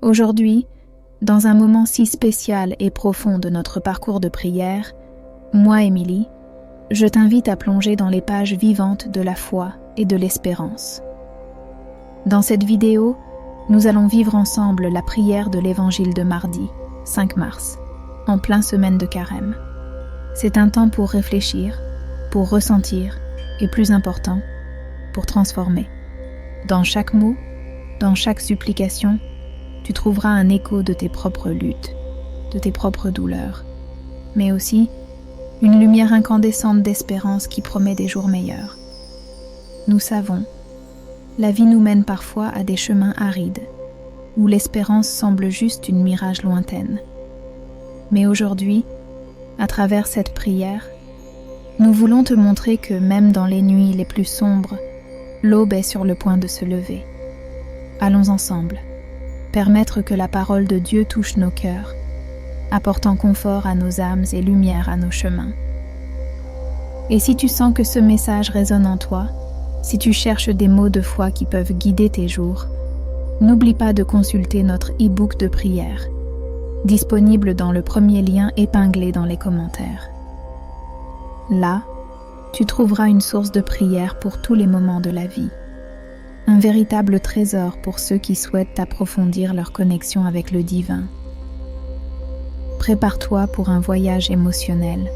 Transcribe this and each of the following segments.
Aujourd'hui, dans un moment si spécial et profond de notre parcours de prière, moi, Émilie, je t'invite à plonger dans les pages vivantes de la foi et de l'espérance. Dans cette vidéo, nous allons vivre ensemble la prière de l'évangile de mardi, 5 mars, en plein semaine de carême. C'est un temps pour réfléchir, pour ressentir et, plus important, pour transformer. Dans chaque mot, dans chaque supplication, tu trouveras un écho de tes propres luttes, de tes propres douleurs, mais aussi une lumière incandescente d'espérance qui promet des jours meilleurs. Nous savons, la vie nous mène parfois à des chemins arides, où l'espérance semble juste une mirage lointaine. Mais aujourd'hui, à travers cette prière, nous voulons te montrer que même dans les nuits les plus sombres, l'aube est sur le point de se lever. Allons ensemble, permettre que la parole de Dieu touche nos cœurs, apportant confort à nos âmes et lumière à nos chemins. Et si tu sens que ce message résonne en toi, si tu cherches des mots de foi qui peuvent guider tes jours, n'oublie pas de consulter notre e-book de prière, disponible dans le premier lien épinglé dans les commentaires. Là, tu trouveras une source de prière pour tous les moments de la vie, un véritable trésor pour ceux qui souhaitent approfondir leur connexion avec le divin. Prépare-toi pour un voyage émotionnel,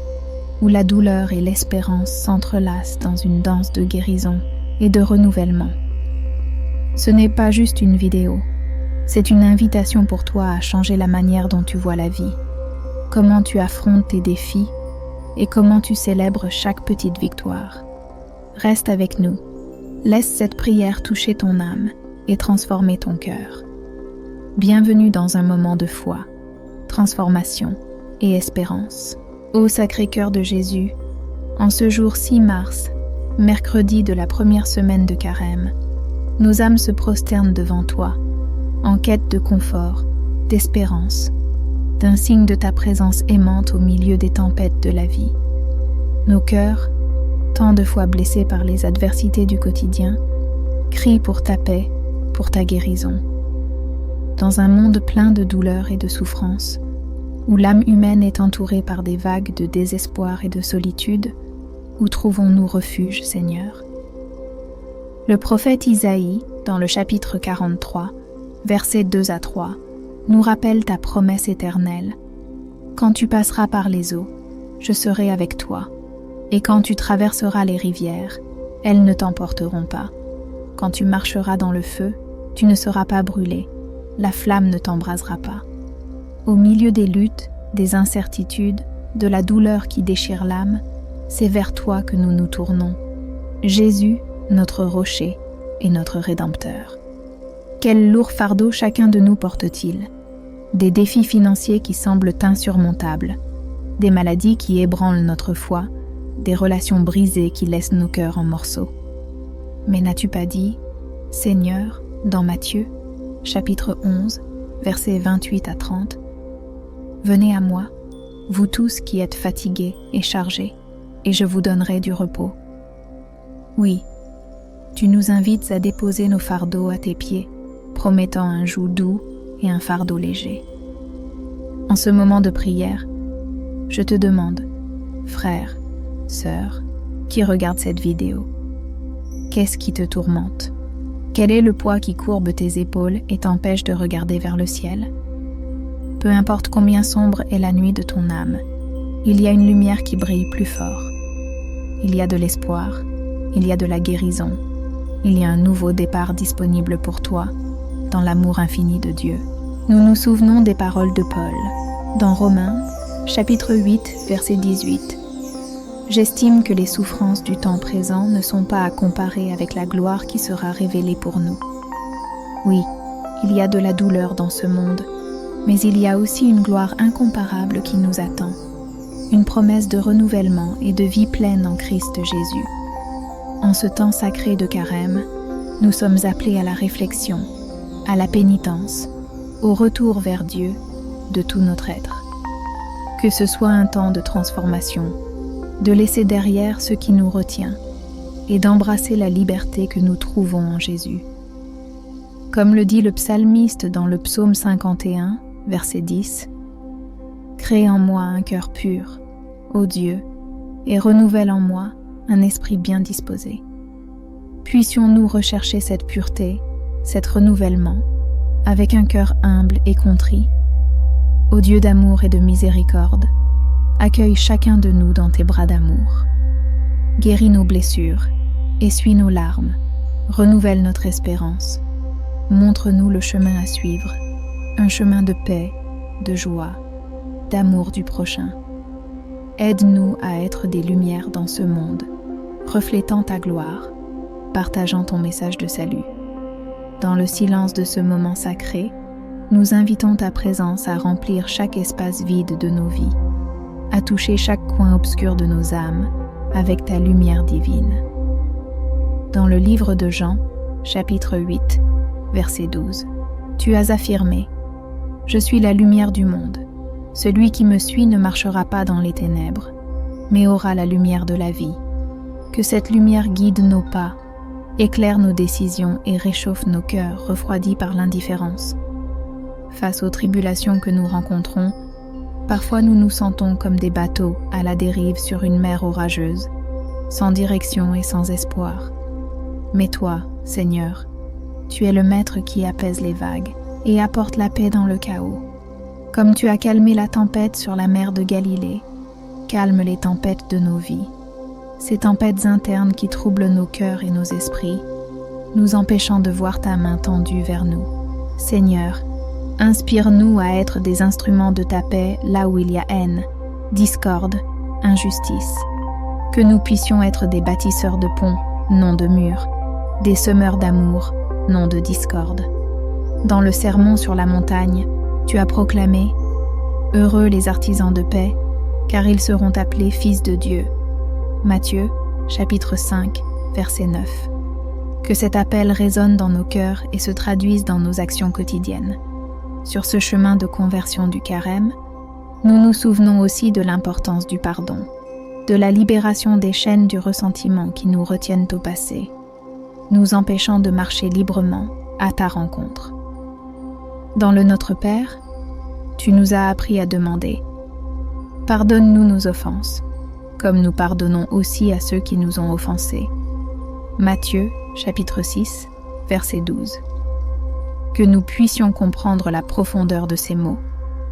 où la douleur et l'espérance s'entrelacent dans une danse de guérison et de renouvellement. Ce n'est pas juste une vidéo, c'est une invitation pour toi à changer la manière dont tu vois la vie, comment tu affrontes tes défis et comment tu célèbres chaque petite victoire. Reste avec nous, laisse cette prière toucher ton âme et transformer ton cœur. Bienvenue dans un moment de foi, transformation et espérance. Ô Sacré-Cœur de Jésus, en ce jour 6 mars, mercredi de la première semaine de carême, nos âmes se prosternent devant toi, en quête de confort, d'espérance, d'un signe de ta présence aimante au milieu des tempêtes de la vie. Nos cœurs, tant de fois blessés par les adversités du quotidien, crient pour ta paix, pour ta guérison. Dans un monde plein de douleurs et de souffrances, où l'âme humaine est entourée par des vagues de désespoir et de solitude, où trouvons-nous refuge, Seigneur? Le prophète Isaïe, dans le chapitre 43, versets 2 à 3, nous rappelle ta promesse éternelle. Quand tu passeras par les eaux, je serai avec toi, et quand tu traverseras les rivières, elles ne t'emporteront pas. Quand tu marcheras dans le feu, tu ne seras pas brûlé, la flamme ne t'embrasera pas. Au milieu des luttes, des incertitudes, de la douleur qui déchire l'âme, c'est vers toi que nous nous tournons. Jésus, notre rocher et notre Rédempteur. Quel lourd fardeau chacun de nous porte-t-il? Des défis financiers qui semblent insurmontables, des maladies qui ébranlent notre foi, des relations brisées qui laissent nos cœurs en morceaux. Mais n'as-tu pas dit, Seigneur, dans Matthieu, chapitre 11, versets 28 à 30, « Venez à moi, vous tous qui êtes fatigués et chargés, et je vous donnerai du repos. » Oui, tu nous invites à déposer nos fardeaux à tes pieds, promettant un joug doux et un fardeau léger. En ce moment de prière, je te demande, frère, sœur, qui regarde cette vidéo, qu'est-ce qui te tourmente? Quel est le poids qui courbe tes épaules et t'empêche de regarder vers le ciel? Peu importe combien sombre est la nuit de ton âme, il y a une lumière qui brille plus fort. Il y a de l'espoir, il y a de la guérison, il y a un nouveau départ disponible pour toi, dans l'amour infini de Dieu. Nous nous souvenons des paroles de Paul, dans Romains, chapitre 8, verset 18. « J'estime que les souffrances du temps présent ne sont pas à comparer avec la gloire qui sera révélée pour nous. » Oui, il y a de la douleur dans ce monde, mais il y a aussi une gloire incomparable qui nous attend, une promesse de renouvellement et de vie pleine en Christ Jésus. En ce temps sacré de carême, nous sommes appelés à la réflexion, à la pénitence, au retour vers Dieu de tout notre être. Que ce soit un temps de transformation, de laisser derrière ce qui nous retient et d'embrasser la liberté que nous trouvons en Jésus. Comme le dit le psalmiste dans le psaume 51, verset 10, « Crée en moi un cœur pur, ô Dieu, et renouvelle en moi un esprit bien disposé. » Puissions-nous rechercher cette pureté, cet renouvellement, avec un cœur humble et contrit. Ô Dieu d'amour et de miséricorde, accueille chacun de nous dans tes bras d'amour. Guéris nos blessures, essuie nos larmes, renouvelle notre espérance. Montre-nous le chemin à suivre, un chemin de paix, de joie, d'amour du prochain. Aide-nous à être des lumières dans ce monde, reflétant ta gloire, partageant ton message de salut. Dans le silence de ce moment sacré, nous invitons ta présence à remplir chaque espace vide de nos vies, à toucher chaque coin obscur de nos âmes avec ta lumière divine. Dans le livre de Jean, chapitre 8, verset 12, tu as affirmé « Je suis la lumière du monde. Celui qui me suit ne marchera pas dans les ténèbres, mais aura la lumière de la vie. Que cette lumière guide nos pas, éclaire nos décisions et réchauffe nos cœurs refroidis par l'indifférence. Face aux tribulations que nous rencontrons, parfois nous nous sentons comme des bateaux à la dérive sur une mer orageuse, sans direction et sans espoir. Mais toi, Seigneur, tu es le Maître qui apaise les vagues et apporte la paix dans le chaos. Comme tu as calmé la tempête sur la mer de Galilée, calme les tempêtes de nos vies. Ces tempêtes internes qui troublent nos cœurs et nos esprits, nous empêchant de voir ta main tendue vers nous. Seigneur, inspire-nous à être des instruments de ta paix là où il y a haine, discorde, injustice. Que nous puissions être des bâtisseurs de ponts, non de murs, des semeurs d'amour, non de discorde. Dans le sermon sur la montagne, tu as proclamé « Heureux les artisans de paix, car ils seront appelés fils de Dieu. » Matthieu, chapitre 5, verset 9. Que cet appel résonne dans nos cœurs et se traduise dans nos actions quotidiennes. Sur ce chemin de conversion du carême, nous nous souvenons aussi de l'importance du pardon, de la libération des chaînes du ressentiment qui nous retiennent au passé, nous empêchant de marcher librement à ta rencontre. Dans le Notre Père, tu nous as appris à demander « Pardonne-nous nos offenses, comme nous pardonnons aussi à ceux qui nous ont offensés. » Matthieu, chapitre 6, verset 12. Que nous puissions comprendre la profondeur de ces mots,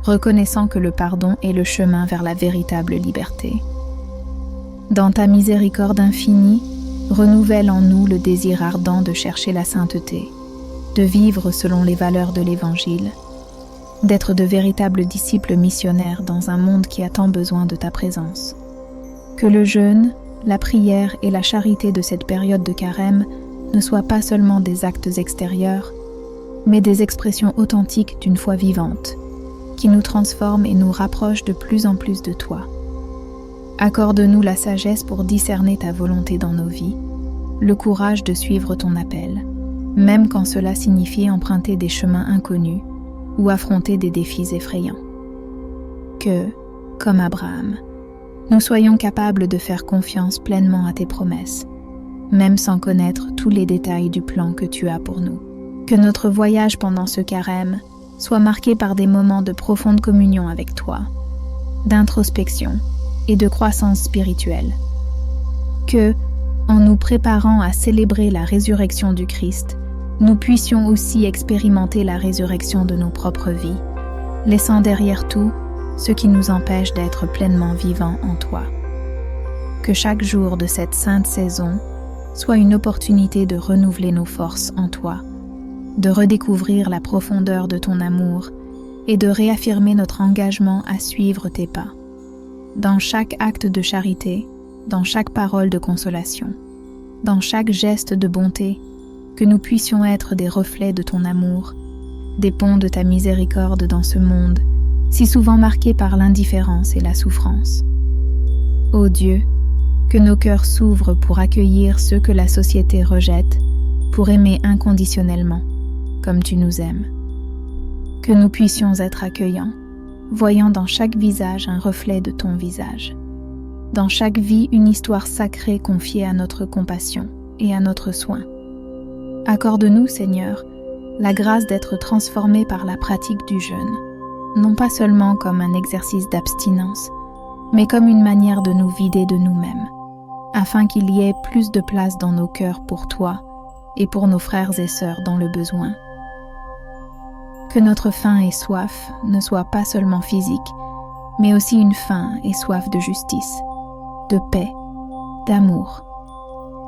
reconnaissant que le pardon est le chemin vers la véritable liberté. Dans ta miséricorde infinie, renouvelle en nous le désir ardent de chercher la sainteté, de vivre selon les valeurs de l'Évangile, d'être de véritables disciples missionnaires dans un monde qui a tant besoin de ta présence. Que le jeûne, la prière et la charité de cette période de carême ne soient pas seulement des actes extérieurs, mais des expressions authentiques d'une foi vivante, qui nous transforment et nous rapprochent de plus en plus de toi. Accorde-nous la sagesse pour discerner ta volonté dans nos vies, le courage de suivre ton appel, même quand cela signifie emprunter des chemins inconnus ou affronter des défis effrayants. Que, comme Abraham, nous soyons capables de faire confiance pleinement à tes promesses, même sans connaître tous les détails du plan que tu as pour nous. Que notre voyage pendant ce carême soit marqué par des moments de profonde communion avec toi, d'introspection et de croissance spirituelle. Que, en nous préparant à célébrer la résurrection du Christ, nous puissions aussi expérimenter la résurrection de nos propres vies, laissant derrière tout ce qui nous empêche d'être pleinement vivants en toi. Que chaque jour de cette sainte saison soit une opportunité de renouveler nos forces en toi, de redécouvrir la profondeur de ton amour et de réaffirmer notre engagement à suivre tes pas. Dans chaque acte de charité, dans chaque parole de consolation, dans chaque geste de bonté, que nous puissions être des reflets de ton amour, des ponts de ta miséricorde dans ce monde, si souvent marqué par l'indifférence et la souffrance. Ô Dieu, que nos cœurs s'ouvrent pour accueillir ceux que la société rejette, pour aimer inconditionnellement, comme tu nous aimes. Que nous puissions être accueillants, voyant dans chaque visage un reflet de ton visage. Dans chaque vie une histoire sacrée confiée à notre compassion et à notre soin. Accorde-nous, Seigneur, la grâce d'être transformés par la pratique du jeûne, non pas seulement comme un exercice d'abstinence, mais comme une manière de nous vider de nous-mêmes, afin qu'il y ait plus de place dans nos cœurs pour toi et pour nos frères et sœurs dans le besoin. Que notre faim et soif ne soient pas seulement physiques, mais aussi une faim et soif de justice, de paix, d'amour.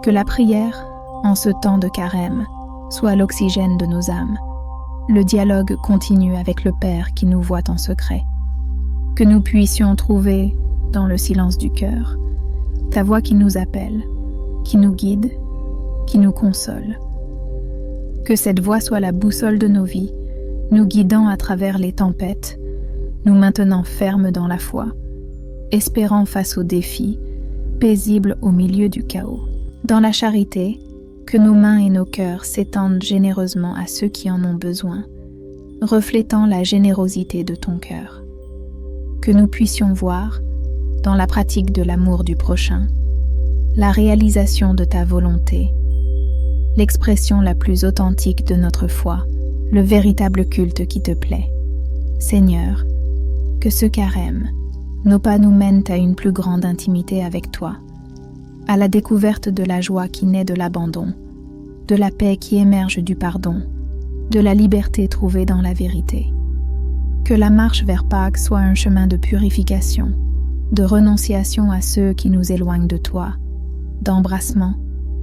Que la prière, en ce temps de carême, soit l'oxygène de nos âmes, le dialogue continu avec le Père qui nous voit en secret. Que nous puissions trouver, dans le silence du cœur, ta voix qui nous appelle, qui nous guide, qui nous console. Que cette voix soit la boussole de nos vies, nous guidant à travers les tempêtes, nous maintenant fermes dans la foi, espérant face aux défis, paisibles au milieu du chaos. Dans la charité, que nos mains et nos cœurs s'étendent généreusement à ceux qui en ont besoin, reflétant la générosité de ton cœur. Que nous puissions voir, dans la pratique de l'amour du prochain, la réalisation de ta volonté, l'expression la plus authentique de notre foi, le véritable culte qui te plaît. Seigneur, que ce carême, nos pas nous mènent à une plus grande intimité avec toi, à la découverte de la joie qui naît de l'abandon, de la paix qui émerge du pardon, de la liberté trouvée dans la vérité. Que la marche vers Pâques soit un chemin de purification, de renonciation à ceux qui nous éloignent de toi, d'embrassement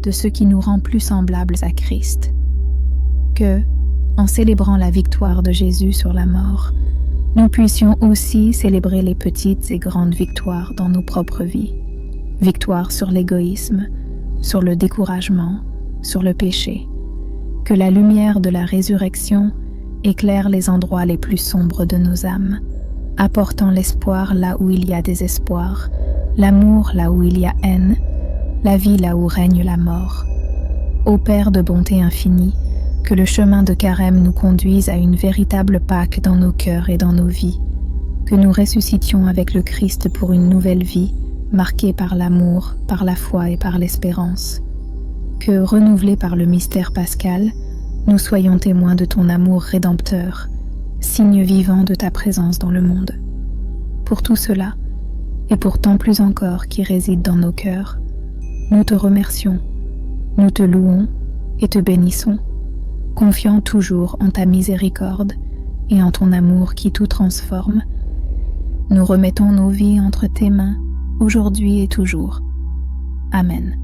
de ce qui nous rend plus semblables à Christ. Que, en célébrant la victoire de Jésus sur la mort, nous puissions aussi célébrer les petites et grandes victoires dans nos propres vies. Victoire sur l'égoïsme, sur le découragement, sur le péché. Que la lumière de la résurrection éclaire les endroits les plus sombres de nos âmes, apportant l'espoir là où il y a désespoir, l'amour là où il y a haine, la vie là où règne la mort. Ô Père de bonté infinie, que le chemin de carême nous conduise à une véritable Pâque dans nos cœurs et dans nos vies, que nous ressuscitions avec le Christ pour une nouvelle vie, marquée par l'amour, par la foi et par l'espérance. Que, renouvelés par le mystère pascal, nous soyons témoins de ton amour rédempteur, signe vivant de ta présence dans le monde. Pour tout cela, et pour tant plus encore qui réside dans nos cœurs, nous te remercions, nous te louons et te bénissons, confiant toujours en ta miséricorde et en ton amour qui tout transforme. Nous remettons nos vies entre tes mains, aujourd'hui et toujours. Amen.